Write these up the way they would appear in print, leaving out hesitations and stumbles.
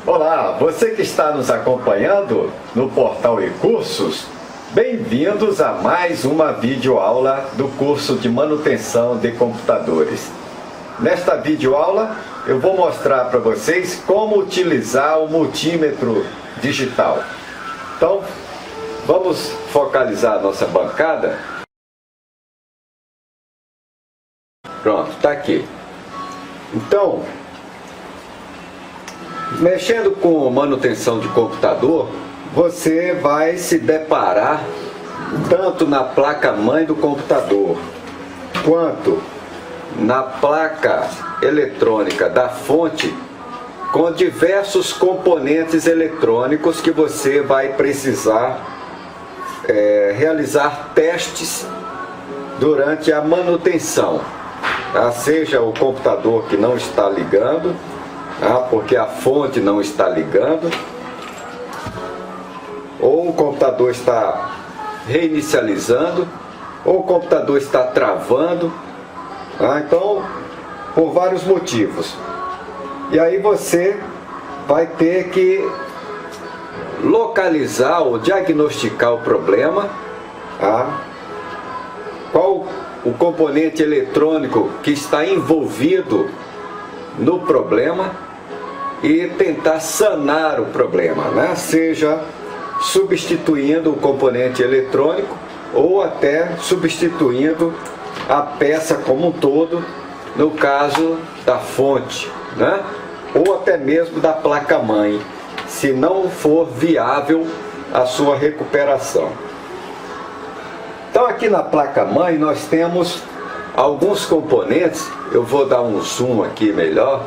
Olá, você que está nos acompanhando no portal eCursos, bem-vindos a mais uma videoaula do curso de manutenção de computadores. Nesta videoaula eu vou mostrar para vocês como utilizar o multímetro digital. Então, vamos focalizar a nossa bancada. Pronto, está aqui. Então, mexendo com manutenção de computador, você vai se deparar tanto na placa-mãe do computador, quanto na placa eletrônica da fonte, com diversos componentes eletrônicos que você vai precisar realizar testes durante a manutenção. Seja o computador que não está ligando, porque a fonte não está ligando, ou o computador está reinicializando, ou o computador está travando, então, por vários motivos. E aí você vai ter que localizar ou diagnosticar o problema, qual o componente eletrônico que está envolvido no problema, e tentar sanar o problema, seja substituindo o componente eletrônico ou até substituindo a peça como um todo, no caso da fonte, ou até mesmo da placa-mãe, se não for viável a sua recuperação. Então aqui na placa-mãe nós temos alguns componentes. Eu vou dar um zoom aqui melhor,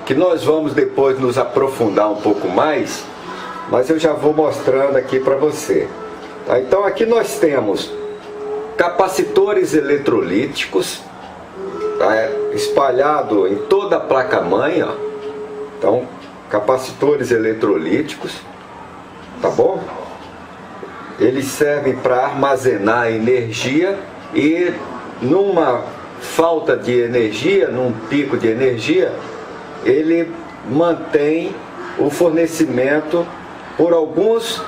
que nós vamos depois nos aprofundar um pouco mais, mas eu já vou mostrando aqui para você. Então aqui nós temos capacitores eletrolíticos, espalhado em toda a placa-mãe, Então, capacitores eletrolíticos, tá bom? Eles servem para armazenar energia e numa falta de energia, num pico de energia, ele mantém o fornecimento por alguns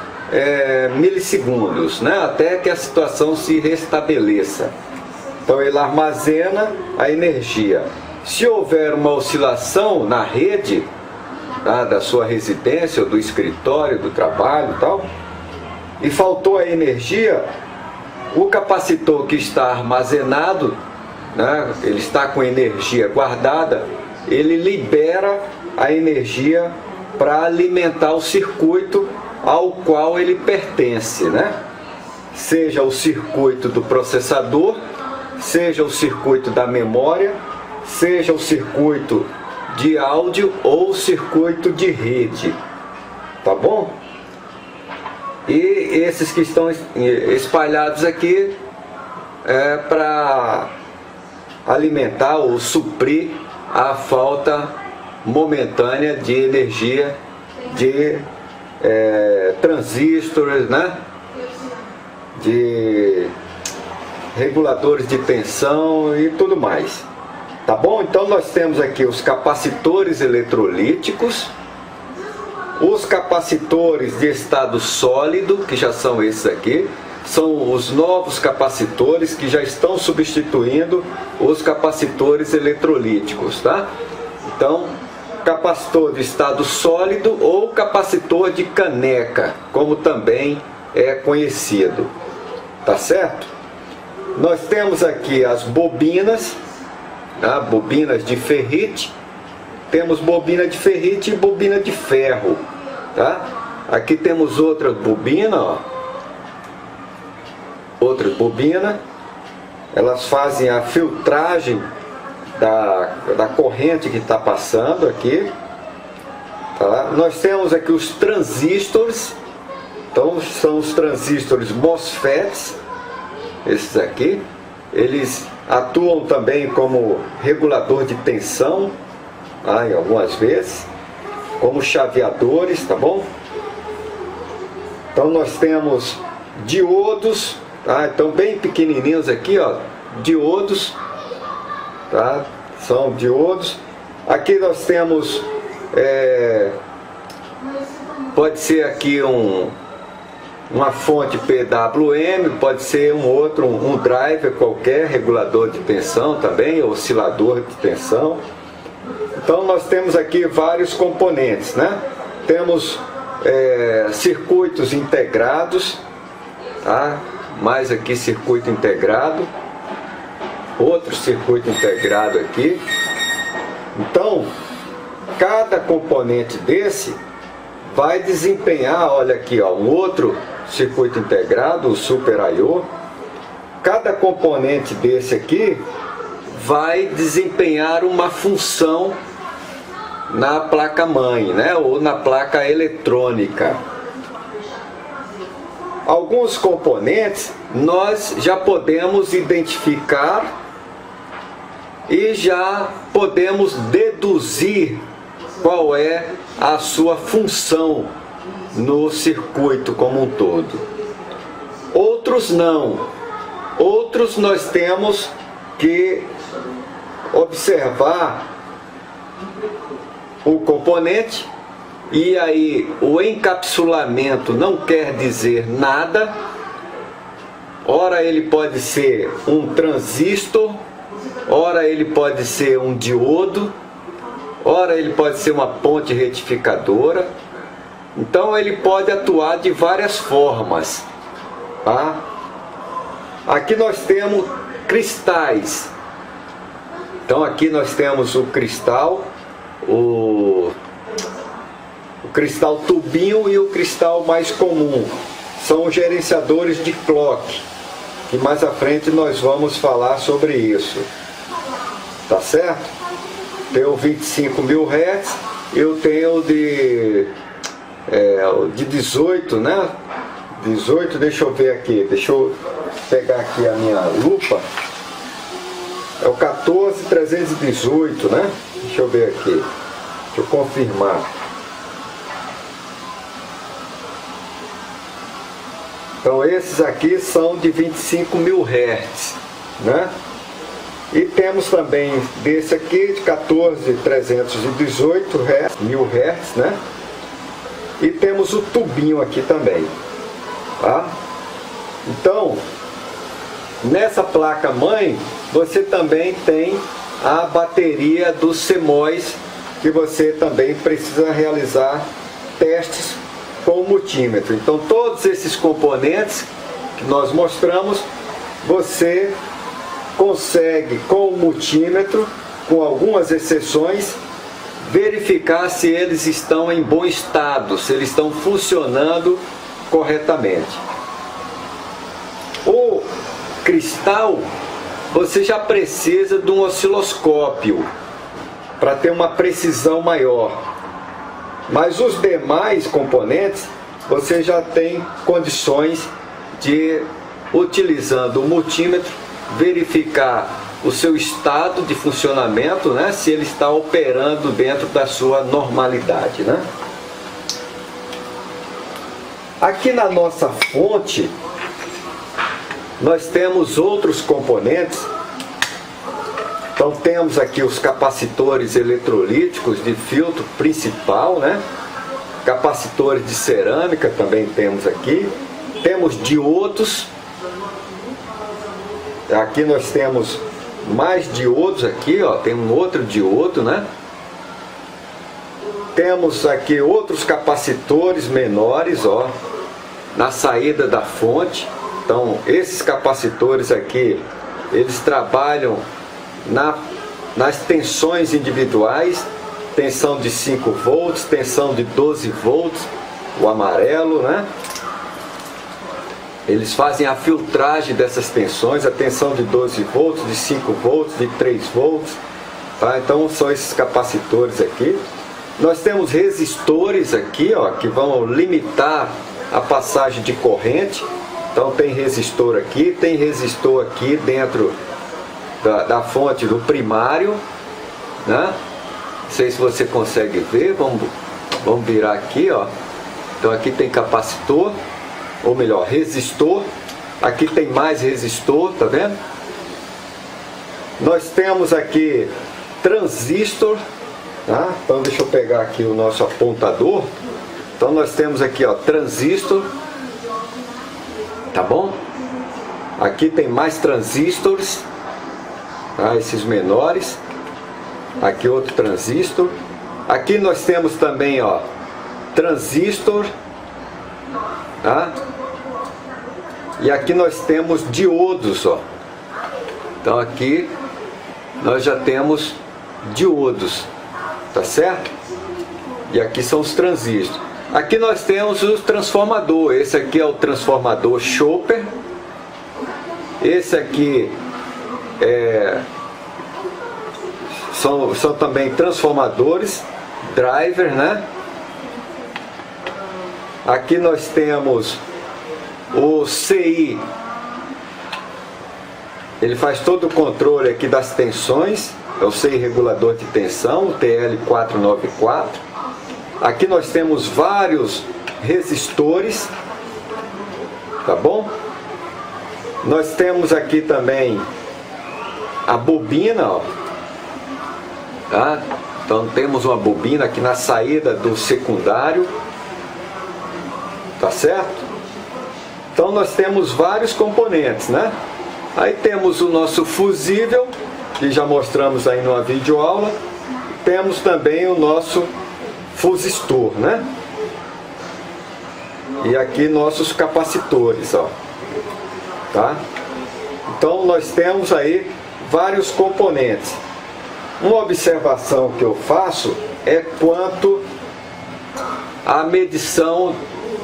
milissegundos, até que a situação se restabeleça. Então ele armazena a energia. Se houver uma oscilação na rede da sua residência, ou do escritório, do trabalho e tal, e faltou a energia, o capacitor que está armazenado, ele está com energia guardada, ele libera a energia para alimentar o circuito ao qual ele pertence, seja o circuito do processador, seja o circuito da memória, seja o circuito de áudio ou o circuito de rede, tá bom? E esses que estão espalhados aqui é para alimentar ou suprir a falta momentânea de energia de transistores, de reguladores de tensão e tudo mais, tá bom? Então nós temos aqui os capacitores eletrolíticos, os capacitores de estado sólido, que já são esses aqui, são os novos capacitores que já estão substituindo os capacitores eletrolíticos, Então, capacitor de estado sólido ou capacitor de caneca, como também é conhecido, tá certo? Nós temos aqui as bobinas, bobinas de ferrite. Temos bobina de ferrite e bobina de ferro, Aqui temos outras bobinas, outras bobinas. Elas fazem a filtragem da corrente que está passando aqui, Nós temos aqui os transistores. Então são os transistores MOSFETs, esses aqui. Eles atuam também como regulador de tensão, em algumas vezes, como chaveadores, tá bom? Então nós temos diodos, então bem pequenininhos aqui, diodos, são diodos. Aqui nós temos, pode ser aqui uma fonte PWM, pode ser um driver qualquer, regulador de tensão também, oscilador de tensão. Então nós temos aqui vários componentes, né? Temos circuitos integrados, tá? Mais aqui circuito integrado, outro circuito integrado aqui. Então, cada componente desse vai desempenhar, olha aqui, ó, um outro circuito integrado, o Super I/O. Cada componente desse aqui vai desempenhar uma função na placa-mãe, né, ou na placa eletrônica. Alguns componentes nós já podemos identificar e já podemos deduzir qual é a sua função no circuito como um todo. Outros não. Outros nós temos que observar o componente, e aí o encapsulamento não quer dizer nada. Ora ele pode ser um transistor, ora ele pode ser um diodo, ora ele pode ser uma ponte retificadora. Então ele pode atuar de várias formas, tá? Aqui nós temos cristais. Então aqui nós temos o cristal, o cristal tubinho e o cristal mais comum. São os gerenciadores de clock, que mais à frente nós vamos falar sobre isso. Tá certo? Tem o 25.000 Hz, eu tenho de 18, né? 18, deixa eu ver aqui, deixa eu pegar aqui a minha lupa. É o 14318, né? Deixa eu ver aqui, deixa eu confirmar. Então esses aqui são de 25.000 Hz, né? E temos também desse aqui de 14.318 mil Hz, né? E temos o tubinho aqui também, tá? Então, nessa placa-mãe, você também tem a bateria dos CMOS, que você também precisa realizar testes com o multímetro. Então, todos esses componentes que nós mostramos, você consegue com o multímetro, com algumas exceções, verificar se eles estão em bom estado, se eles estão funcionando corretamente. O cristal, você já precisa de um osciloscópio para ter uma precisão maior. Mas os demais componentes, você já tem condições de, utilizando o multímetro, verificar o seu estado de funcionamento, né? Se ele está operando dentro da sua normalidade, né? Aqui na nossa fonte, nós temos outros componentes. Então temos aqui os capacitores eletrolíticos de filtro principal, né? Capacitores de cerâmica também temos aqui. Temos diodos. Aqui nós temos mais diodos aqui, ó, tem um outro diodo, né? Temos aqui outros capacitores menores, ó, na saída da fonte. Então, esses capacitores aqui, eles trabalham nas tensões individuais, tensão de 5 volts, tensão de 12 volts, o amarelo, né? Eles fazem a filtragem dessas tensões, a tensão de 12 volts, de 5 volts, de 3 volts. Tá? Então são esses capacitores aqui. Nós temos resistores aqui, ó, que vão limitar a passagem de corrente. Então tem resistor aqui dentro da fonte do primário, né? Não sei se você consegue ver, vamos virar aqui, ó. Então aqui tem capacitor, ou melhor, resistor. Aqui tem mais resistor, tá vendo? Nós temos aqui transistor, tá? Então deixa eu pegar aqui o nosso apontador. Então nós temos aqui, ó, transistor, tá bom? Aqui tem mais transistores, tá? Esses menores. Aqui outro transistor. Aqui nós temos também, ó, transistor, tá? E aqui nós temos diodos, ó. Então aqui nós já temos diodos, tá certo? E aqui são os transistores. Aqui nós temos o transformador. Esse aqui é o transformador Chopper. Esse aqui são também transformadores, driver, né? Aqui nós temos o CI. Ele faz todo o controle aqui das tensões. É o CI regulador de tensão, o TL494. Aqui nós temos vários resistores, tá bom? Nós temos aqui também a bobina, ó, tá? Então temos uma bobina aqui na saída do secundário, tá certo? Então nós temos vários componentes, né? Aí temos o nosso fusível, que já mostramos aí numa videoaula. Temos também o nosso fusistor, né? E aqui nossos capacitores, ó, tá? Então nós temos aí vários componentes. Uma observação que eu faço é quanto à medição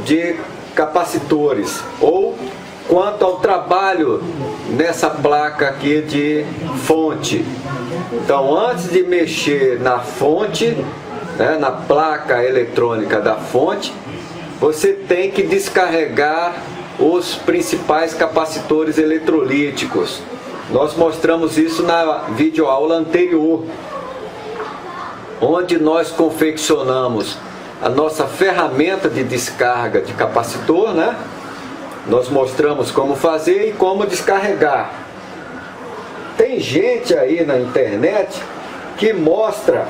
de capacitores, ou quanto ao trabalho nessa placa aqui de fonte. Então antes de mexer na fonte, né, na placa eletrônica da fonte, você tem que descarregar os principais capacitores eletrolíticos. Nós mostramos isso na videoaula anterior, onde nós confeccionamos a nossa ferramenta de descarga de capacitor, né? Nós mostramos como fazer e como descarregar. Tem gente aí na internet que mostra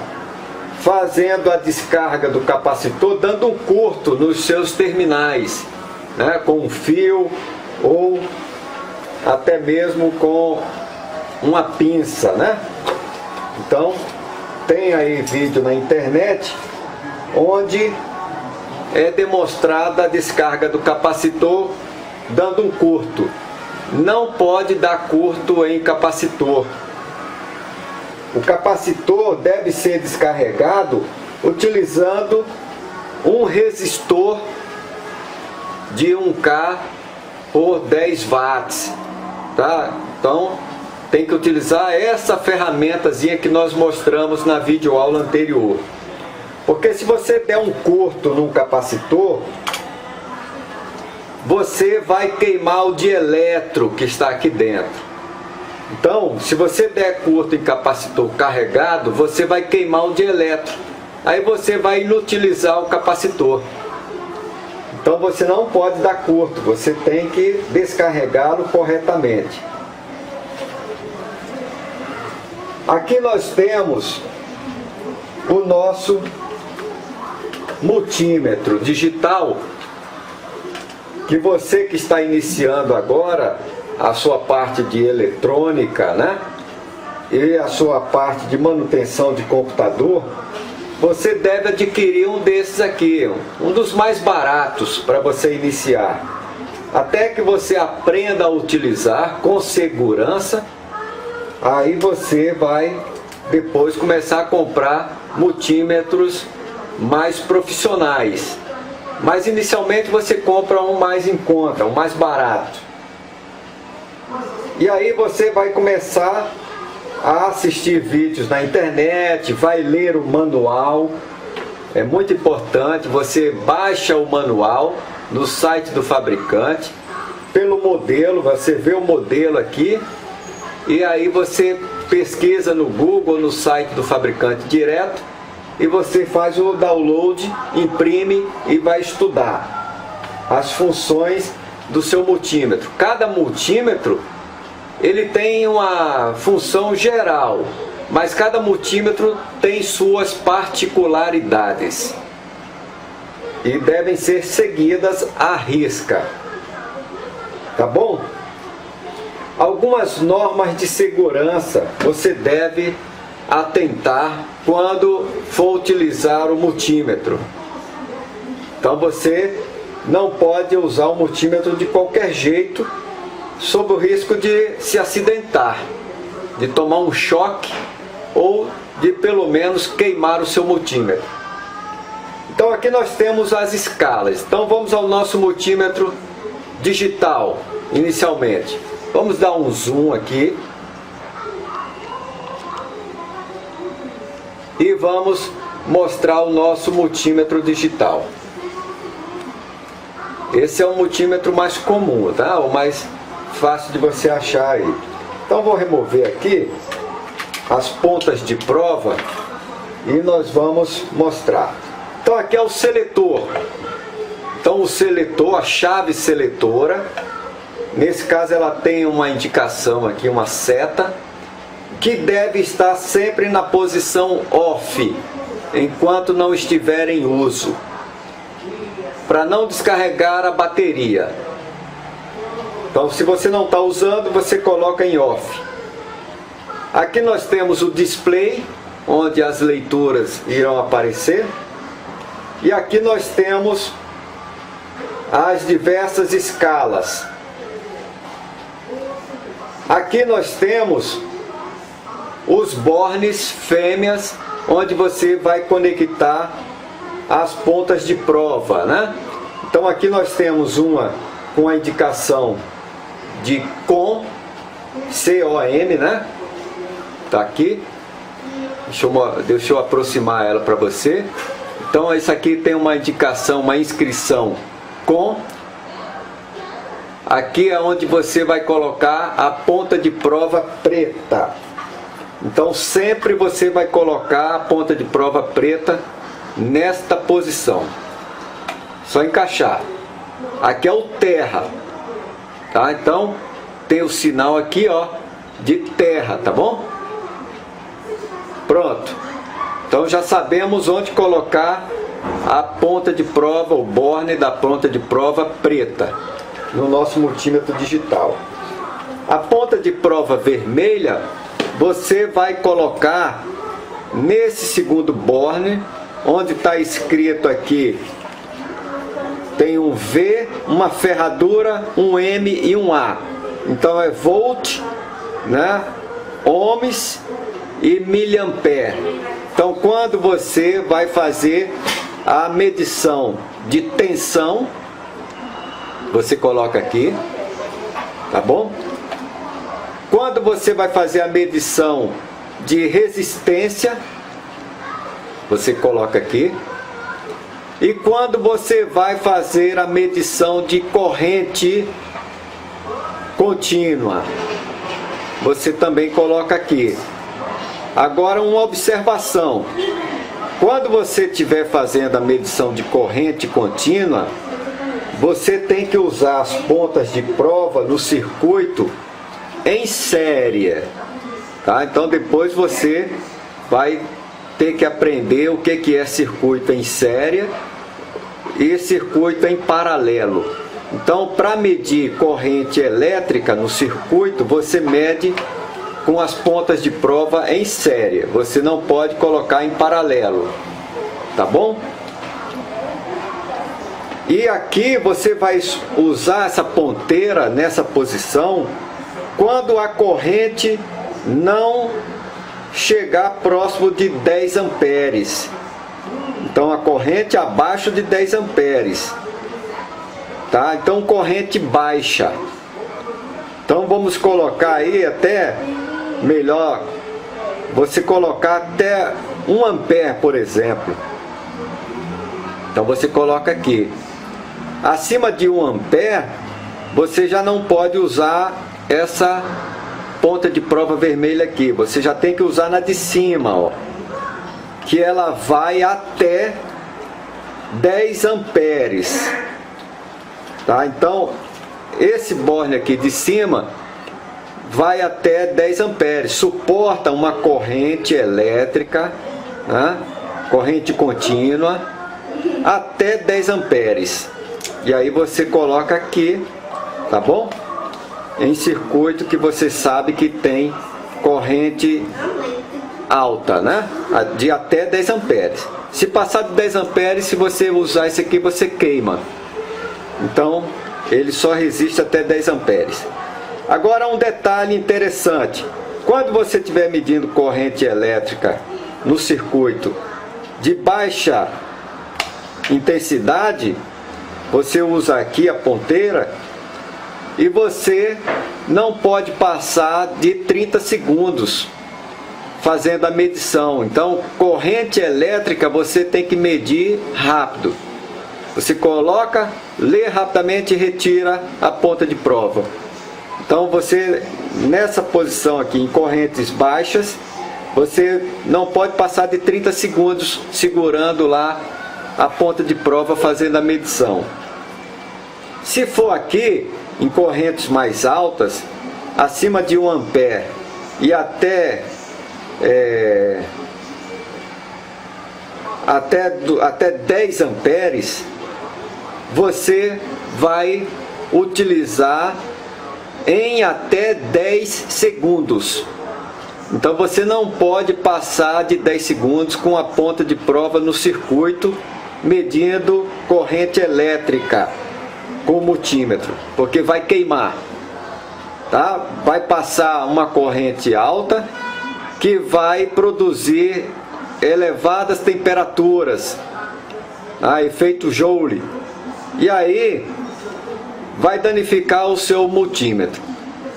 fazendo a descarga do capacitor, dando um curto nos seus terminais, né, com um fio ou até mesmo com uma pinça, né? Então tem aí vídeo na internet onde é demonstrada a descarga do capacitor dando um curto. Não pode dar curto em capacitor. O capacitor deve ser descarregado utilizando um resistor de 1K por 10 watts, tá? Então tem que utilizar essa ferramentazinha que nós mostramos na videoaula anterior. Porque se você der um curto num capacitor, você vai queimar o dieletro que está aqui dentro. Então, se você der curto em capacitor carregado, você vai queimar o dieletro. Aí você vai inutilizar o capacitor. Então você não pode dar curto, você tem que descarregá-lo corretamente. Aqui nós temos o nosso multímetro digital, que você que está iniciando agora a sua parte de eletrônica, né, e a sua parte de manutenção de computador, você deve adquirir um desses aqui, um dos mais baratos para você iniciar, até que você aprenda a utilizar com segurança. Aí você vai depois começar a comprar multímetros mais profissionais, mas inicialmente você compra um mais em conta, um mais barato. E aí você vai começar a assistir vídeos na internet, vai ler o manual. É muito importante, você baixa o manual no site do fabricante, pelo modelo, você vê o modelo aqui, e aí você pesquisa no Google, no site do fabricante direto, e você faz o download, imprime e vai estudar as funções do seu multímetro. Cada multímetro ele tem uma função geral, mas cada multímetro tem suas particularidades e devem ser seguidas à risca, tá bom? Algumas normas de segurança você deve atentar quando for utilizar o multímetro. Então você não pode usar o multímetro de qualquer jeito, sob o risco de se acidentar, de tomar um choque ou de pelo menos queimar o seu multímetro. Então aqui nós temos as escalas. Então vamos ao nosso multímetro digital inicialmente. Vamos dar um zoom aqui e vamos mostrar o nosso multímetro digital. Esse é o multímetro mais comum, tá? O mais fácil de você achar aí. Então vou remover aqui as pontas de prova e nós vamos mostrar. Então aqui é o seletor. Então o seletor, a chave seletora, nesse caso ela tem uma indicação aqui, uma seta, que deve estar sempre na posição off, enquanto não estiver em uso, para não descarregar a bateria. Então se você não está usando, você coloca em off. Aqui nós temos o display, onde as leituras irão aparecer. E aqui nós temos as diversas escalas. Aqui nós temos os bornes fêmeas, onde você vai conectar as pontas de prova, né? Então aqui nós temos uma com a indicação de COM, C-O-M, né? Tá aqui. Deixa eu aproximar ela para você. Então isso aqui tem uma indicação, uma inscrição COM. Aqui é onde você vai colocar a ponta de prova preta. Então sempre você vai colocar a ponta de prova preta nesta posição. Só encaixar. Aqui é o terra, tá? Então tem o sinal aqui, ó, de terra, tá bom? Pronto. Então já sabemos onde colocar a ponta de prova, o borne da ponta de prova preta no nosso multímetro digital. A ponta de prova vermelha você vai colocar nesse segundo borne, onde está escrito aqui, tem um V, uma ferradura, um M e um A. Então é volt, né, ohms e miliampere. Então quando você vai fazer a medição de tensão, você coloca aqui, tá bom? Quando você vai fazer a medição de resistência, você coloca aqui. E quando você vai fazer a medição de corrente contínua, você também coloca aqui. Agora uma observação. Quando você estiver fazendo a medição de corrente contínua, você tem que usar as pontas de prova no circuito em série, tá? Então depois você vai ter que aprender o que é circuito em série e circuito em paralelo. Então para medir corrente elétrica no circuito, você mede com as pontas de prova em série. Você não pode colocar em paralelo, tá bom? E aqui você vai usar essa ponteira nessa posição quando a corrente não chegar próximo de 10 amperes. Então a corrente abaixo de 10 amperes, tá? Então corrente baixa. Então vamos colocar aí até melhor você colocar até 1 ampere, por exemplo. Então você coloca aqui. Acima de 1 ampere, você já não pode usar essa ponta de prova vermelha aqui. Você já tem que usar na de cima, ó, que ela vai até 10 amperes. Tá? Então, esse borne aqui de cima vai até 10 amperes, suporta uma corrente elétrica, né? Corrente contínua, até 10 amperes. E aí você coloca aqui, tá bom? Em circuito que você sabe que tem corrente alta, né? De até 10 amperes. Se passar de 10 amperes, se você usar esse aqui, você queima. Então, ele só resiste até 10 amperes. Agora, um detalhe interessante. Quando você estiver medindo corrente elétrica no circuito de baixa intensidade, você usa aqui a ponteira e você não pode passar de 30 segundos fazendo a medição. Então, corrente elétrica você tem que medir rápido. Você coloca, lê rapidamente e retira a ponta de prova. Então você, nessa posição aqui, em correntes baixas, você não pode passar de 30 segundos segurando lá a ponta de prova fazendo a medição. Se for aqui, em correntes mais altas, acima de 1 ampere e até 10 amperes, você vai utilizar em até 10 segundos. Então você não pode passar de 10 segundos com a ponta de prova no circuito medindo corrente elétrica com multímetro, porque vai queimar, tá? Vai passar uma corrente alta que vai produzir elevadas temperaturas, efeito Joule, e aí vai danificar o seu multímetro.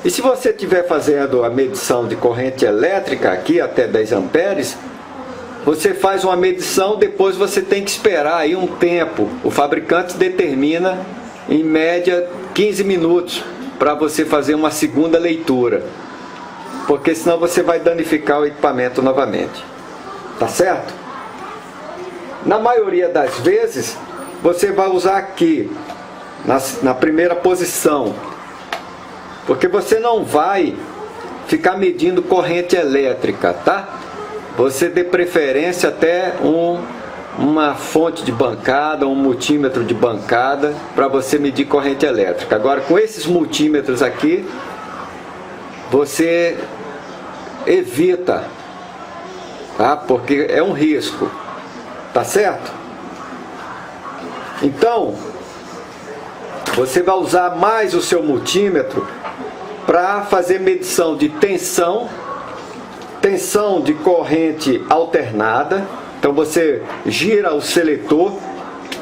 E se você estiver fazendo a medição de corrente elétrica aqui até 10 amperes, você faz uma medição, depois você tem que esperar aí um tempo. O fabricante determina em média 15 minutos para você fazer uma segunda leitura, porque senão você vai danificar o equipamento novamente. Tá certo? Na maioria das vezes você vai usar aqui na primeira posição, porque você não vai ficar medindo corrente elétrica, tá? Você dê preferência até uma fonte de bancada, um multímetro de bancada para você medir corrente elétrica. Agora, com esses multímetros aqui, você evita, tá? Porque é um risco, tá certo? Então, você vai usar mais o seu multímetro para fazer medição de tensão de corrente alternada. Então você gira o seletor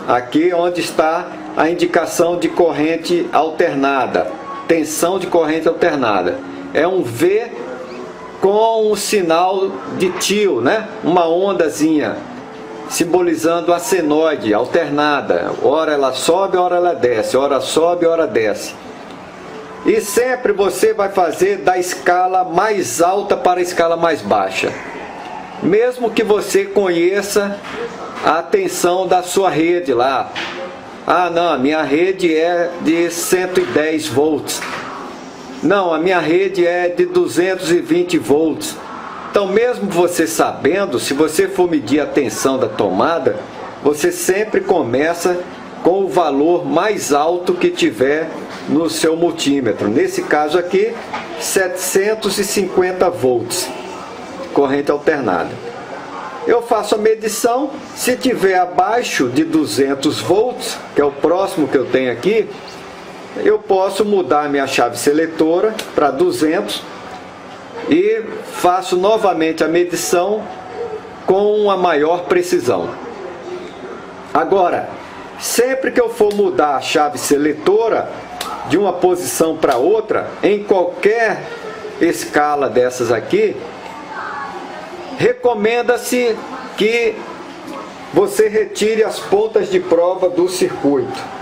aqui onde está a indicação de corrente alternada, tensão de corrente alternada. É um V com um sinal de tio, né? Uma ondazinha, simbolizando a senoide alternada. Ora ela sobe, ora ela desce, ora sobe, ora desce. E sempre você vai fazer da escala mais alta para a escala mais baixa. Mesmo que você conheça a tensão da sua rede lá. Ah, não, a minha rede é de 110 volts. Não, a minha rede é de 220 volts. Então, mesmo você sabendo, se você for medir a tensão da tomada, você sempre começa com o valor mais alto que tiver no seu multímetro. Nesse caso aqui, 750 volts, corrente alternada. Eu faço a medição, se tiver abaixo de 200 volts, que é o próximo que eu tenho aqui, eu posso mudar a minha chave seletora para 200 e faço novamente a medição com uma maior precisão. Agora, sempre que eu for mudar a chave seletora de uma posição para outra, em qualquer escala dessas aqui, recomenda-se que você retire as pontas de prova do circuito.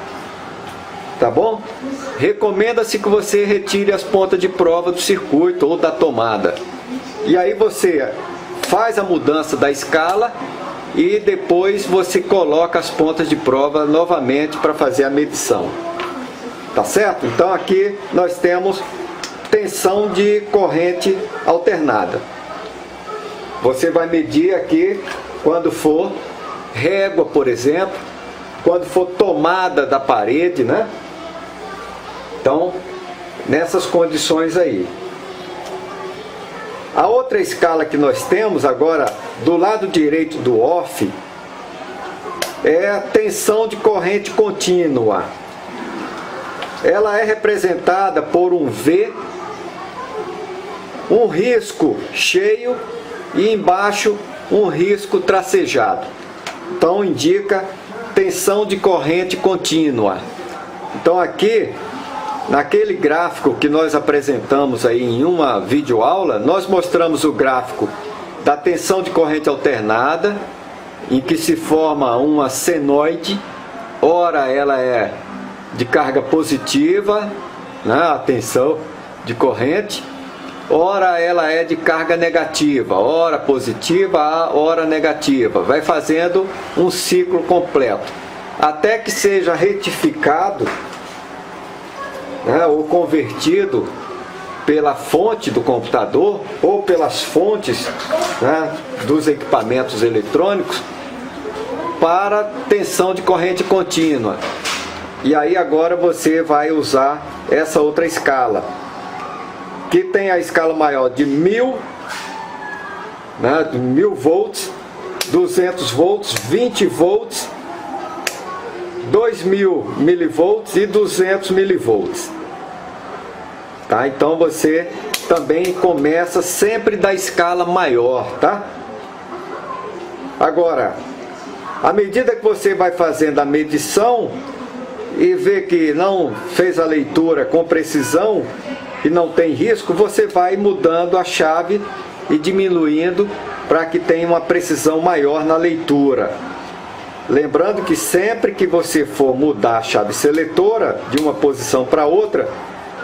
Tá bom? Recomenda-se que você retire as pontas de prova do circuito ou da tomada. E aí você faz a mudança da escala e depois você coloca as pontas de prova novamente para fazer a medição. Tá certo? Então aqui nós temos tensão de corrente alternada. Você vai medir aqui quando for régua, por exemplo, quando for tomada da parede, né? Então, nessas condições aí. A outra escala que nós temos agora, do lado direito do off, é a tensão de corrente contínua. Ela é representada por um V, um risco cheio e embaixo um risco tracejado. Então indica tensão de corrente contínua. Então aqui, naquele gráfico que nós apresentamos aí em uma videoaula, nós mostramos o gráfico da tensão de corrente alternada, em que se forma uma senoide. Ora ela é de carga positiva, né, a tensão de corrente, ora ela é de carga negativa, ora positiva, ora negativa. Vai fazendo um ciclo completo, até que seja retificado, né, ou convertido pela fonte do computador ou pelas fontes, né, dos equipamentos eletrônicos para tensão de corrente contínua. E aí agora você vai usar essa outra escala, que tem a escala maior de 1000, né, de 1000 volts, 200 volts, 20 volts, 2000 milivolts e 200 milivolts. Tá? Então você também começa sempre da escala maior, tá? Agora, à medida que você vai fazendo a medição e vê que não fez a leitura com precisão e não tem risco, você vai mudando a chave e diminuindo para que tenha uma precisão maior na leitura. Lembrando que sempre que você for mudar a chave seletora de uma posição para outra,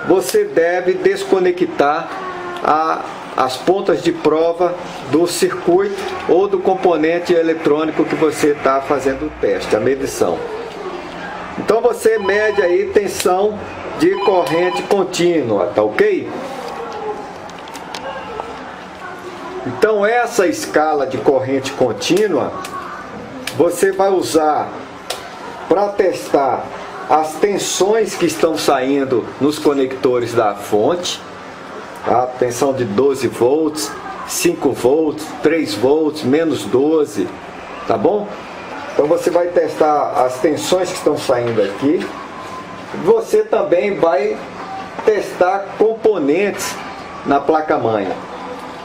você deve desconectar as pontas de prova do circuito ou do componente eletrônico que você está fazendo o teste, a medição. Então você mede aí tensão de corrente contínua, tá ok? Então essa escala de corrente contínua você vai usar para testar as tensões que estão saindo nos conectores da fonte, a tensão de 12 volts, 5 volts, 3 volts, menos 12, tá bom? Então você vai testar as tensões que estão saindo aqui. Você também vai testar componentes na placa-mãe,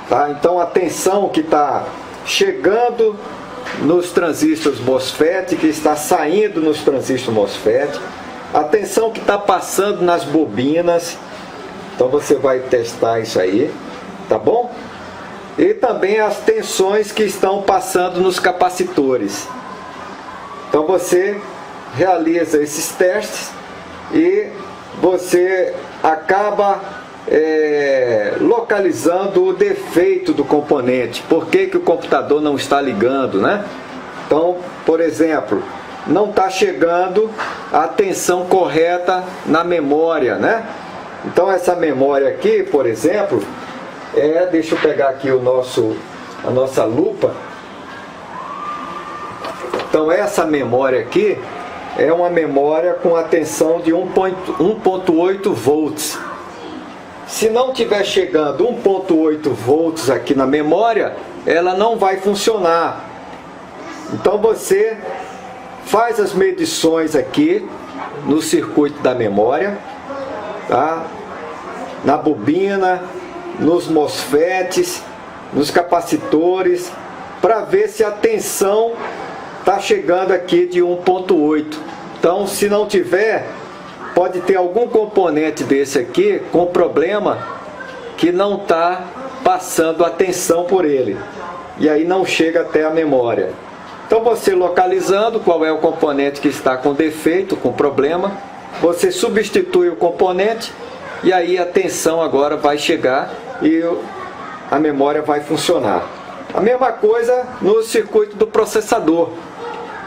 tá? Então a tensão que está chegando nos transistores MOSFET, que está saindo nos transistores MOSFET, a tensão que está passando nas bobinas. Então você vai testar isso aí, tá bom? E também as tensões que estão passando nos capacitores. Então você realiza esses testes e você acaba localizando o defeito do componente. Por que que o computador não está ligando, né? Então, por exemplo, não está chegando a tensão correta na memória, né? Então essa memória aqui, por exemplo, deixa eu pegar aqui a nossa lupa. Então essa memória aqui é uma memória com a tensão de 1.8 volts. Se não estiver chegando 1.8 volts aqui na memória, ela não vai funcionar. Então você faz as medições aqui no circuito da memória, tá? Na bobina, nos MOSFETs, nos capacitores, para ver se a tensão está chegando aqui de 1.8. Então, se não tiver, pode ter algum componente desse aqui com problema que não está passando a tensão por ele, e aí não chega até a memória. Então você localizando qual é o componente que está com defeito, com problema, você substitui o componente e aí a tensão agora vai chegar e a memória vai funcionar. A mesma coisa no circuito do processador.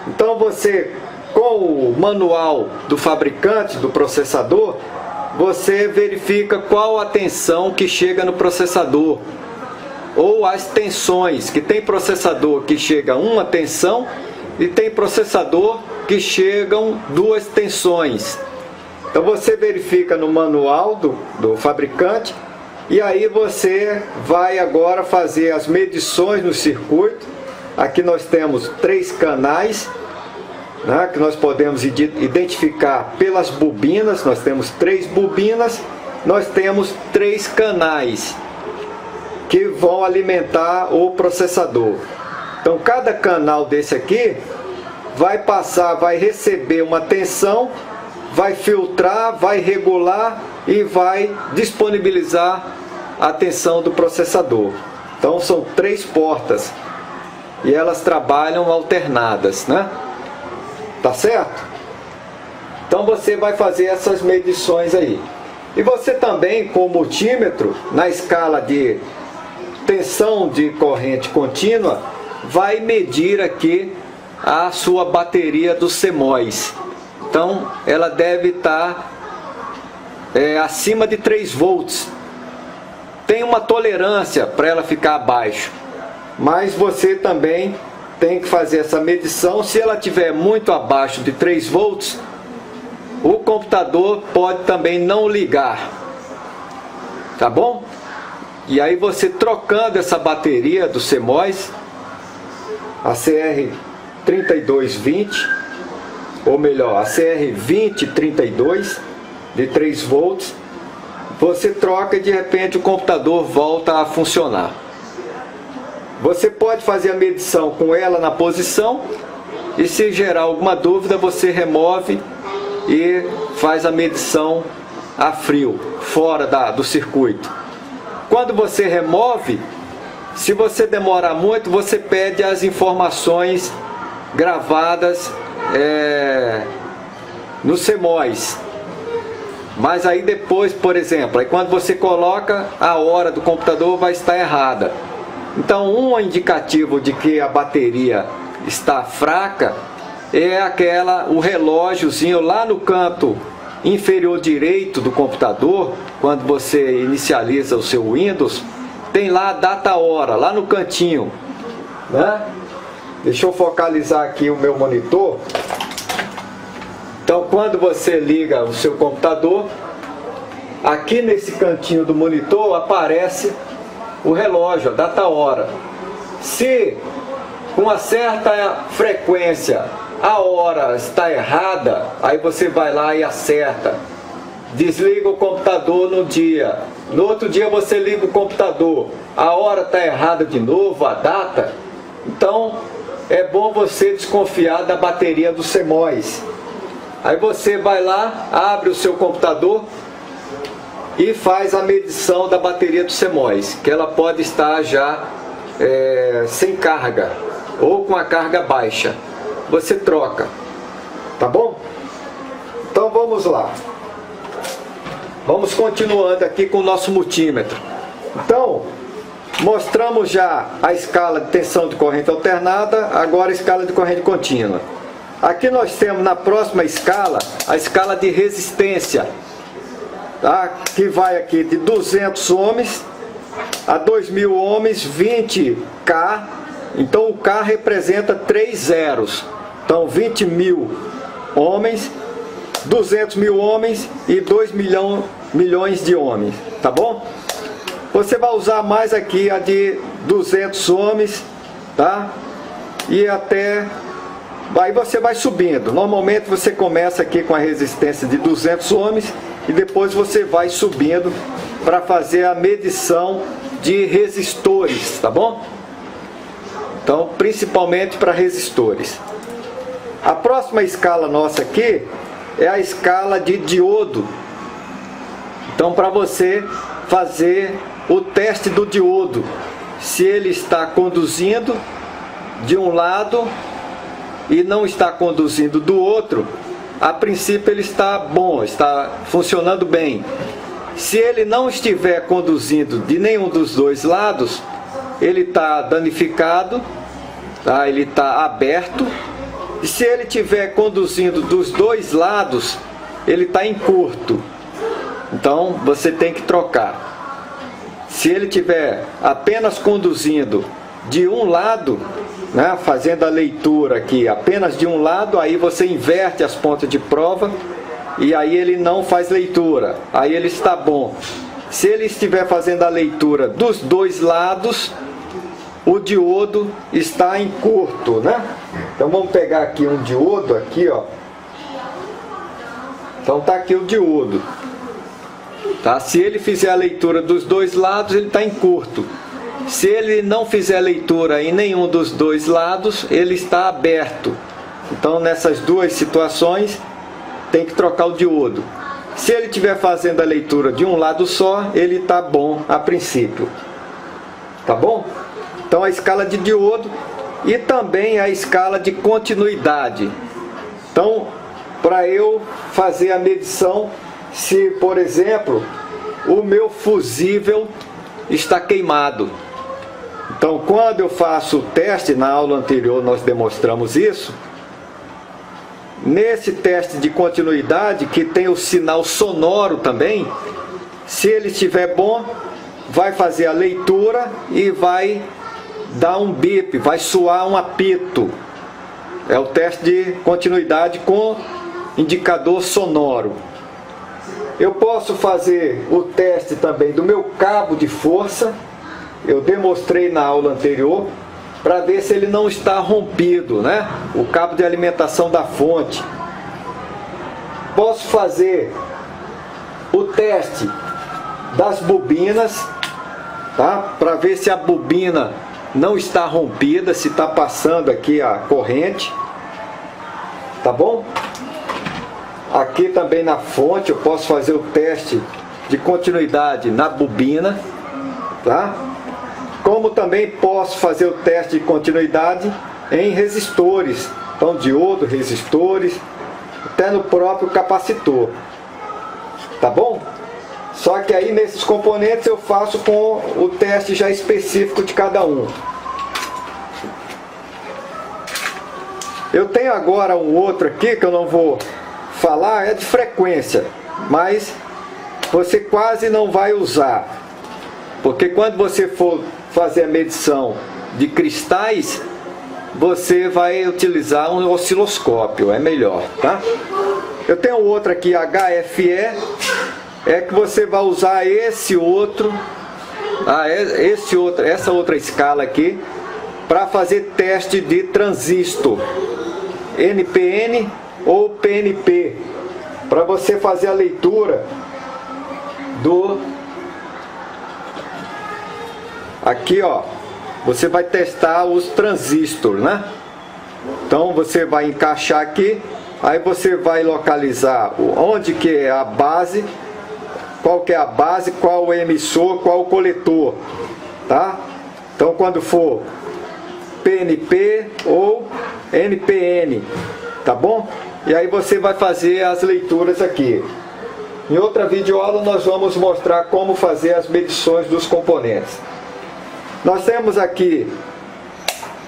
Então você, com o manual do fabricante do processador, você verifica qual a tensão que chega no processador, ou as tensões, que tem processador que chega a uma tensão e tem processador que chegam duas tensões. Então você verifica no manual do fabricante, e aí você vai agora fazer as medições no circuito. Aqui nós temos 3 canais, né, que nós podemos identificar pelas bobinas. Nós temos 3 bobinas, nós temos 3 canais que vão alimentar o processador. Então cada canal desse aqui vai passar, vai receber uma tensão, vai filtrar, vai regular e vai disponibilizar a tensão do processador. Então são 3 portas e elas trabalham alternadas, né? Tá certo? Então você vai fazer essas medições aí. E você também, com o multímetro, na escala de tensão de corrente contínua, vai medir aqui a sua bateria do CMOS. Então ela deve estar acima de 3 volts. Tem uma tolerância para ela ficar abaixo, mas você também tem que fazer essa medição. Se ela estiver muito abaixo de 3 volts, o computador pode também não ligar, tá bom? E aí você trocando essa bateria do CMOS, a CR3220, ou melhor, a CR2032 de 3 volts, você troca e de repente o computador volta a funcionar. Você pode fazer a medição com ela na posição, e se gerar alguma dúvida você remove e faz a medição a frio, fora do circuito. Quando você remove, se você demorar muito, você pede as informações gravadas no CMOS. Mas aí depois, por exemplo, aí quando você coloca, a hora do computador vai estar errada. Então um indicativo de que a bateria está fraca é o relógiozinho lá no canto inferior direito do computador. Quando você inicializa o seu Windows, tem lá a data-hora, lá no cantinho, né? Deixa eu focalizar aqui o meu monitor. Então quando você liga o seu computador, aqui nesse cantinho do monitor aparece o relógio, a data-hora. Se com uma certa frequência a hora está errada, aí você vai lá e acerta. Desliga o computador no dia. No outro dia você liga o computador, a hora está errada de novo, a data. Então é bom você desconfiar da bateria do CMOS. Aí você vai lá, abre o seu computador e faz a medição da bateria do CMOS, que ela pode estar já sem carga ou com a carga baixa. Você troca, tá bom? Então vamos lá. Vamos continuando aqui com o nosso multímetro. Então, mostramos já a escala de tensão de corrente alternada, agora a escala de corrente contínua. Aqui nós temos na próxima escala, a escala de resistência, tá? Que vai aqui de 200 ohms a 2000 ohms, 20K. Então o K representa 3 zeros. Então 20 mil ohms, 200 mil ohms e 2 milhões de ohms, tá bom? Você vai usar mais aqui a de 200 ohms, tá? E até... aí você vai subindo. Normalmente você começa aqui com a resistência de 200 ohms e depois você vai subindo para fazer a medição de resistores, tá bom? Então, principalmente para resistores. A próxima escala nossa aqui é a escala de diodo. Então, para você fazer o teste do diodo, se ele está conduzindo de um lado e não está conduzindo do outro, a princípio ele está bom, está funcionando bem. Se ele não estiver conduzindo de nenhum dos dois lados, ele está danificado, tá? Ele está aberto. E se ele estiver conduzindo dos dois lados, ele está em curto. Então você tem que trocar. Se ele estiver apenas conduzindo de um lado, né, fazendo a leitura aqui apenas de um lado, aí você inverte as pontas de prova e aí ele não faz leitura, aí ele está bom. Se ele estiver fazendo a leitura dos dois lados, o diodo está em curto, né? Então vamos pegar aqui um diodo aqui, ó. Então tá aqui o diodo, tá? Se ele fizer a leitura dos dois lados, ele está em curto. Se ele não fizer a leitura em nenhum dos dois lados, ele está aberto. Então nessas duas situações tem que trocar o diodo. Se ele estiver fazendo a leitura de um lado só, ele está bom a princípio. Tá bom? Então a escala de diodo e também a escala de continuidade. Então, para eu fazer a medição, se por exemplo o meu fusível está queimado. Então quando eu faço o teste, na aula anterior nós demonstramos isso. Nesse teste de continuidade, que tem o sinal sonoro também, se ele estiver bom, vai fazer a leitura e vai dar um bip, vai soar um apito. É o teste de continuidade com indicador sonoro. Eu posso fazer o teste também do meu cabo de força, eu demonstrei na aula anterior, para ver se ele não está rompido, né? O cabo de alimentação da fonte. Posso fazer o teste das bobinas, tá? Para ver se a bobina não está rompida, se está passando aqui a corrente, tá bom? Aqui também na fonte eu posso fazer o teste de continuidade na bobina, tá? Como também posso fazer o teste de continuidade em resistores, então diodo, resistores, até no próprio capacitor, tá bom? Só que aí nesses componentes eu faço com o teste já específico de cada um. Eu tenho agora um outro aqui que eu não vou falar, é de frequência, mas você quase não vai usar, porque quando você for fazer a medição de cristais, você vai utilizar um osciloscópio, é melhor, tá? Eu tenho outro aqui, HFE, é que você vai usar essa outra escala aqui para fazer teste de transistor, NPN ou PNP, para você fazer a leitura do... Aqui, ó, você vai testar os transistores, né? Então você vai encaixar aqui, aí você vai localizar onde que é a base, qual que é a base, qual o emissor, qual o coletor, tá? Então quando for PNP ou NPN, tá bom? E aí você vai fazer as leituras aqui. Em outra videoaula nós vamos mostrar como fazer as medições dos componentes. Nós temos aqui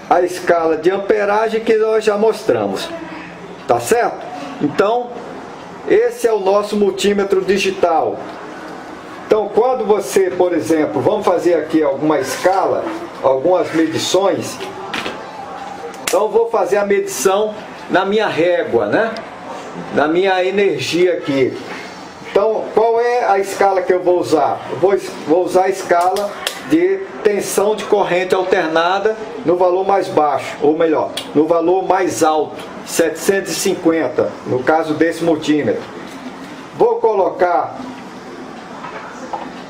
a escala de amperagem que nós já mostramos, tá certo? Então, esse é o nosso multímetro digital. Então, quando você, por exemplo, vamos fazer aqui alguma escala, algumas medições. Então, eu vou fazer a medição na minha régua, né? Na minha energia aqui. Então, qual é a escala que eu vou usar? Eu vou usar a escala de tensão de corrente alternada no valor mais baixo, ou melhor, no valor mais alto, 750, no caso desse multímetro. Vou colocar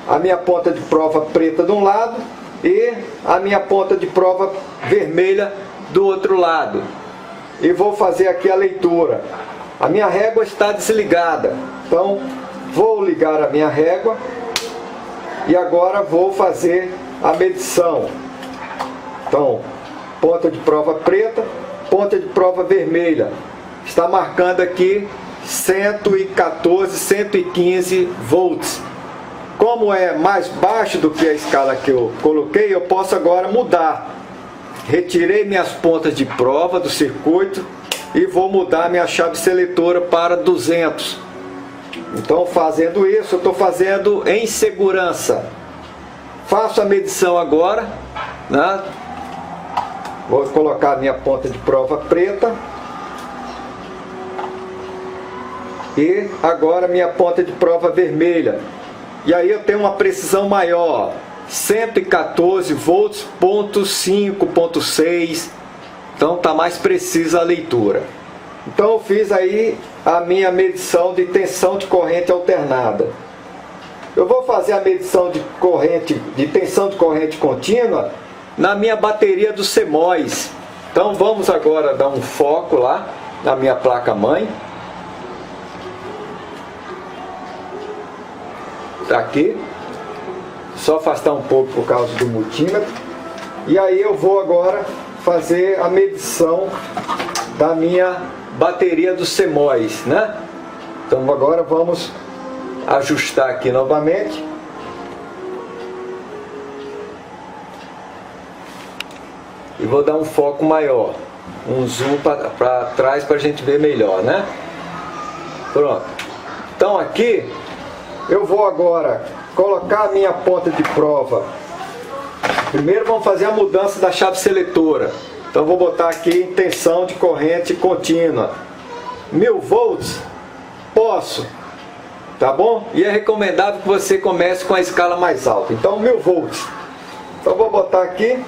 a minha ponta de prova preta de um lado e a minha ponta de prova vermelha do outro lado. E vou fazer aqui a leitura. A minha régua está desligada, então vou ligar a minha régua e agora vou fazer a medição. Então, ponta de prova preta, ponta de prova vermelha. Está marcando aqui 114, 115 volts. Como é mais baixo do que a escala que eu coloquei, eu posso agora mudar. Retirei minhas pontas de prova do circuito e vou mudar minha chave seletora para 200. Então, fazendo isso, eu estou fazendo em segurança. Faço a medição agora, né? Vou colocar a minha ponta de prova preta. E agora minha ponta de prova vermelha. E aí eu tenho uma precisão maior. 114 volts, ponto 5, ponto 6. Então está mais precisa a leitura. Então eu fiz aí a minha medição de tensão de corrente alternada. Eu vou fazer a medição de tensão de corrente contínua na minha bateria do CMOS. Então vamos agora dar um foco lá na minha placa-mãe. Tá aqui. Só afastar um pouco por causa do multímetro. E aí eu vou agora fazer a medição da minha bateria do CMOS, né? Então agora vamos ajustar aqui novamente. E vou dar um foco maior, um zoom para trás para a gente ver melhor, né? Pronto. Então aqui eu vou agora colocar a minha ponta de prova. Primeiro vamos fazer a mudança da chave seletora. Então vou botar aqui em tensão de corrente contínua. 1000 volts? Posso. Tá bom? E é recomendável que você comece com a escala mais alta. Então 1000 volts. Então vou botar aqui.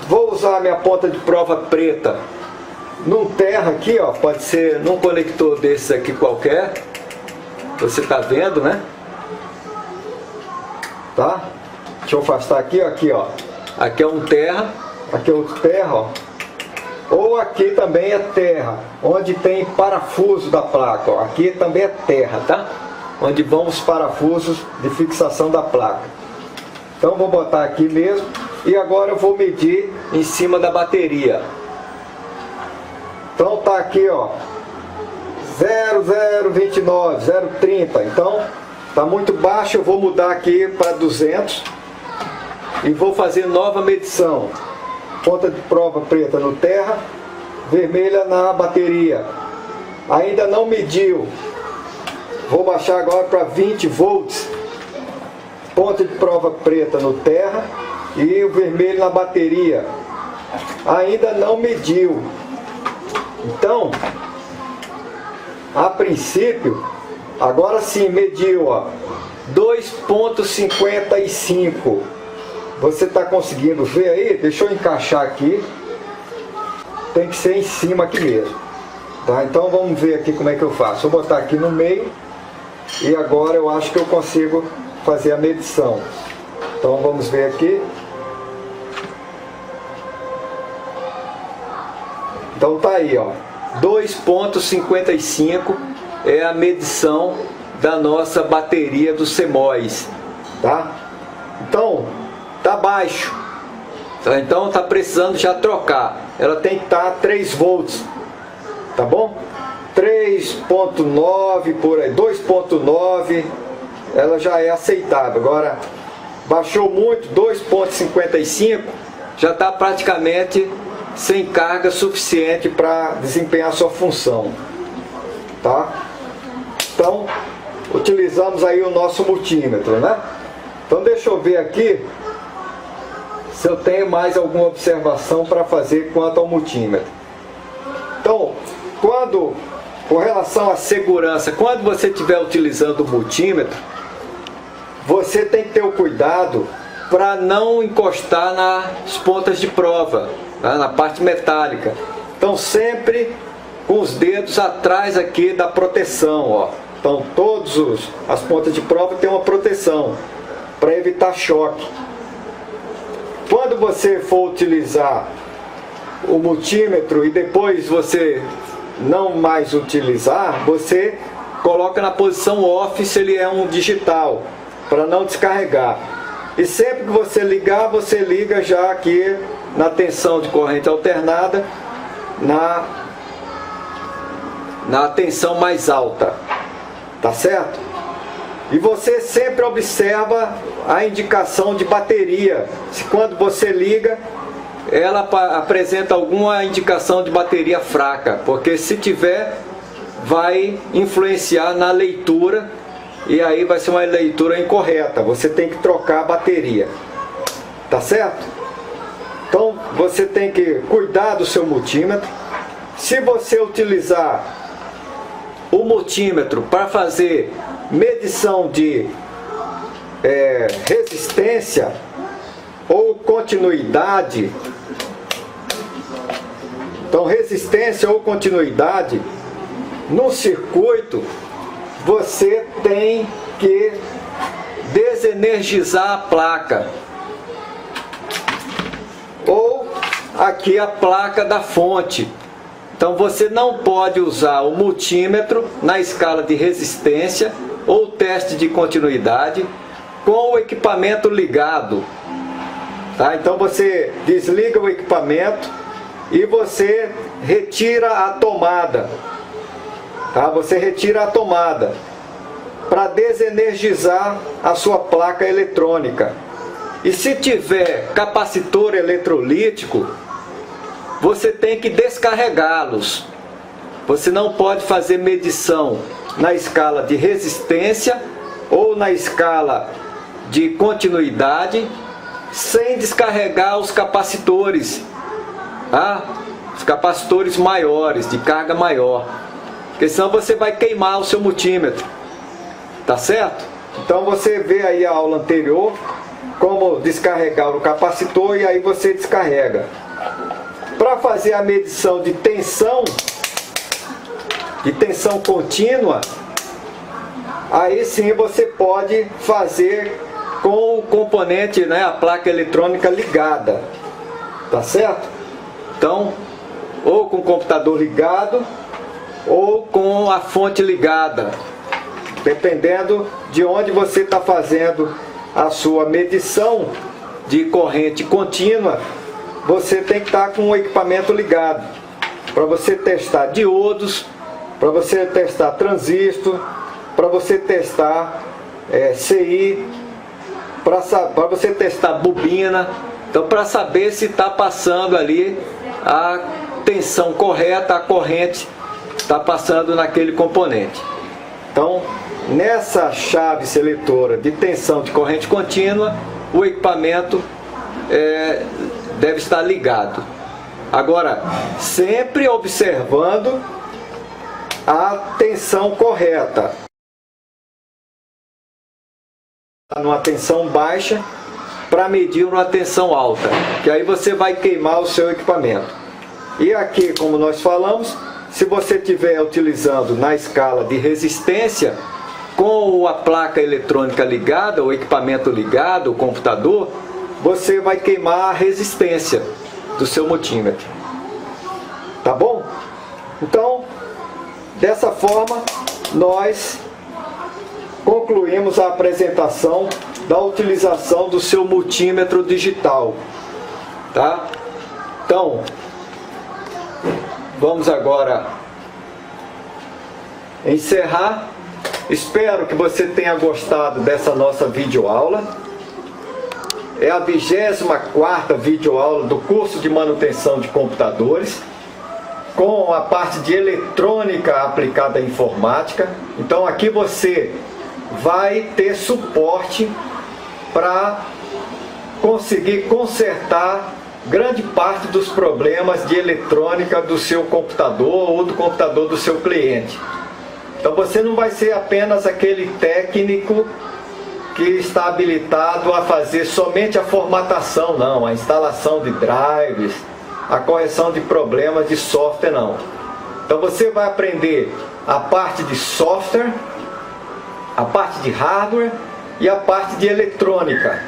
Vou usar a minha ponta de prova preta num terra aqui, ó. Pode ser num conector desses aqui qualquer. Você tá vendo, né? Tá? Deixa eu afastar aqui, ó. Aqui, ó. Aqui é um terra. Aqui é outro terra, ó. Ou aqui também é terra, onde tem parafuso da placa, ó. Aqui também é terra, tá? Onde vão os parafusos de fixação da placa. Então vou botar aqui mesmo. E agora eu vou medir em cima da bateria. Então tá aqui, ó, 0,029, 0,30. Então tá muito baixo, eu vou mudar aqui para 200 e vou fazer nova medição. Ponta de prova preta no terra, vermelha na bateria. Ainda não mediu. Vou baixar agora para 20 volts. Ponta de prova preta no terra e o vermelho na bateria. Ainda não mediu. Então, a princípio, agora sim mediu, ó, 2,55. Você está conseguindo ver aí? Deixa eu encaixar aqui. Tem que ser em cima aqui mesmo. Tá? Então vamos ver aqui como é que eu faço. Vou botar aqui no meio. E agora eu acho que eu consigo fazer a medição. Então vamos ver aqui. Então tá aí, ó, 2,55 é a medição da nossa bateria do CMOS, tá? Então tá baixo, tá? Então tá precisando já trocar. Ela tem que estar 3 volts, tá bom? 3,9 por aí, 2,9, ela já é aceitável. Agora baixou muito, 2,55 já está praticamente sem carga suficiente para desempenhar sua função, tá? Então utilizamos aí o nosso multímetro, né? Então deixa eu ver aqui se eu tenho mais alguma observação para fazer quanto ao multímetro. Então, com relação à segurança, quando você estiver utilizando o multímetro, você tem que ter o cuidado para não encostar nas pontas de prova, tá? Na parte metálica. Então sempre com os dedos atrás aqui da proteção, ó. Então as pontas de prova têm uma proteção para evitar choque. Quando você for utilizar o multímetro e depois você não mais utilizar, você coloca na posição off se ele é um digital, para não descarregar. E sempre que você ligar, você liga já aqui na tensão de corrente alternada, na tensão mais alta, tá certo? E você sempre observa a indicação de bateria. Se quando você liga, ela apresenta alguma indicação de bateria fraca, porque se tiver, vai influenciar na leitura, e aí vai ser uma leitura incorreta. Você tem que trocar a bateria, tá certo? Então você tem que cuidar do seu multímetro. Se você utilizar o multímetro para fazer medição de resistência ou continuidade, então resistência ou continuidade no circuito, você tem que desenergizar a placa, ou aqui a placa da fonte. Então você não pode usar o multímetro na escala de resistência ou teste de continuidade com o equipamento ligado, tá? Então você desliga o equipamento e você retira a tomada, tá? Você retira a tomada para desenergizar a sua placa eletrônica. E se tiver capacitor eletrolítico, você tem que descarregá-los. Você não pode fazer medição na escala de resistência ou na escala de continuidade sem descarregar os capacitores, tá? Os capacitores maiores, de carga maior, porque senão você vai queimar o seu multímetro, tá certo? Então você vê aí a aula anterior como descarregar o capacitor, e aí você descarrega. Para fazer a medição de tensão contínua, aí sim você pode fazer com o componente, né, a placa eletrônica ligada, tá certo? Então, ou com o computador ligado, ou com a fonte ligada, dependendo de onde você está fazendo a sua medição de corrente contínua. Você tem que estar com o equipamento ligado para você testar diodos, para você testar transistor, para você testar CI, para você testar bobina. Então, para saber se está passando ali a tensão correta, a corrente está passando naquele componente. Então, nessa chave seletora de tensão de corrente contínua, o equipamento deve estar ligado. Agora, sempre observando a tensão correta. Numa tensão baixa para medir uma tensão alta, que aí você vai queimar o seu equipamento. E aqui, como nós falamos, se você estiver utilizando na escala de resistência, com a placa eletrônica ligada, o equipamento ligado, o computador, você vai queimar a resistência do seu multímetro. Tá bom? Então, dessa forma, nós concluímos a apresentação da utilização do seu multímetro digital, tá? Então, vamos agora encerrar. Espero que você tenha gostado dessa nossa videoaula. É a 24ª videoaula do curso de manutenção de computadores, com a parte de eletrônica aplicada à informática. Então aqui você vai ter suporte para conseguir consertar grande parte dos problemas de eletrônica do seu computador ou do computador do seu cliente. Então você não vai ser apenas aquele técnico que está habilitado a fazer somente a formatação, não, a instalação de drives, a correção de problemas de software, não. Então você vai aprender a parte de software, a parte de hardware e a parte de eletrônica,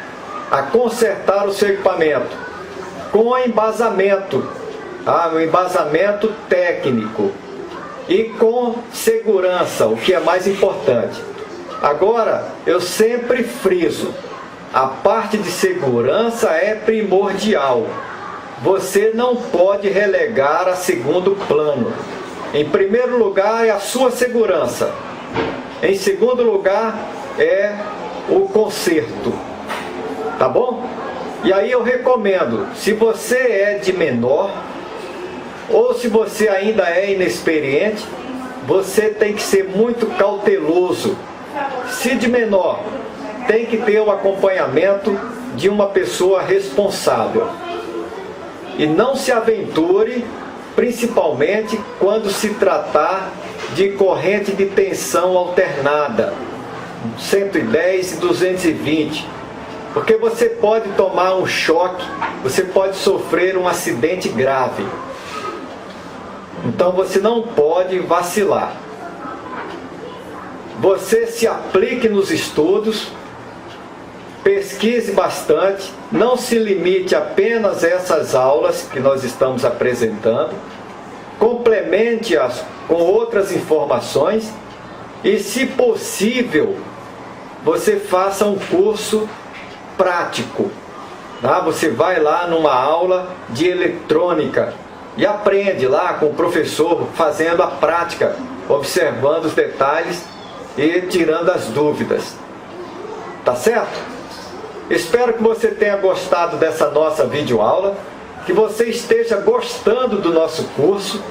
a consertar o seu equipamento com embasamento, um embasamento técnico e com segurança, o que é mais importante. Agora, eu sempre friso, a parte de segurança é primordial. Você não pode relegar a segundo plano. Em primeiro lugar é a sua segurança. Em segundo lugar é o conserto. Tá bom? E aí eu recomendo, se você é de menor, ou se você ainda é inexperiente, você tem que ser muito cauteloso. Se de menor, tem que ter o acompanhamento de uma pessoa responsável. E não se aventure, principalmente quando se tratar de corrente de tensão alternada, 110 e 220, porque você pode tomar um choque, você pode sofrer um acidente grave. Então você não pode vacilar. Você se aplique nos estudos, pesquise bastante, não se limite apenas a essas aulas que nós estamos apresentando, complemente-as com outras informações e, se possível, você faça um curso prático. Tá? Você vai lá numa aula de eletrônica e aprende lá com o professor, fazendo a prática, observando os detalhes e tirando as dúvidas. Tá certo? Espero que você tenha gostado dessa nossa videoaula, que você esteja gostando do nosso curso.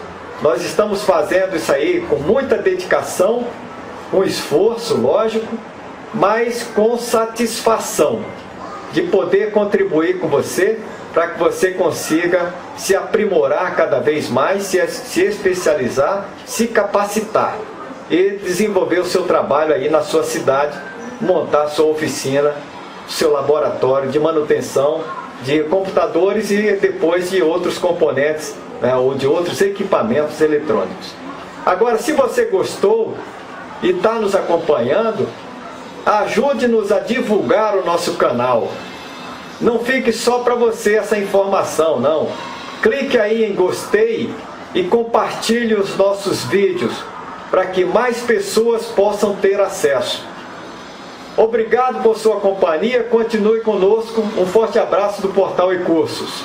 Nós estamos fazendo isso aí com muita dedicação, com esforço, lógico, mas com satisfação de poder contribuir com você para que você consiga se aprimorar cada vez mais, se especializar, se capacitar e desenvolver o seu trabalho aí na sua cidade, montar a sua oficina, seu laboratório de manutenção de computadores e depois de outros componentes, né, ou de outros equipamentos eletrônicos. Agora, se você gostou e está nos acompanhando, ajude-nos a divulgar o nosso canal. Não fique só para você essa informação, não. Clique aí em gostei e compartilhe os nossos vídeos para que mais pessoas possam ter acesso. Obrigado por sua companhia, continue conosco. Um forte abraço do Portal e Cursos.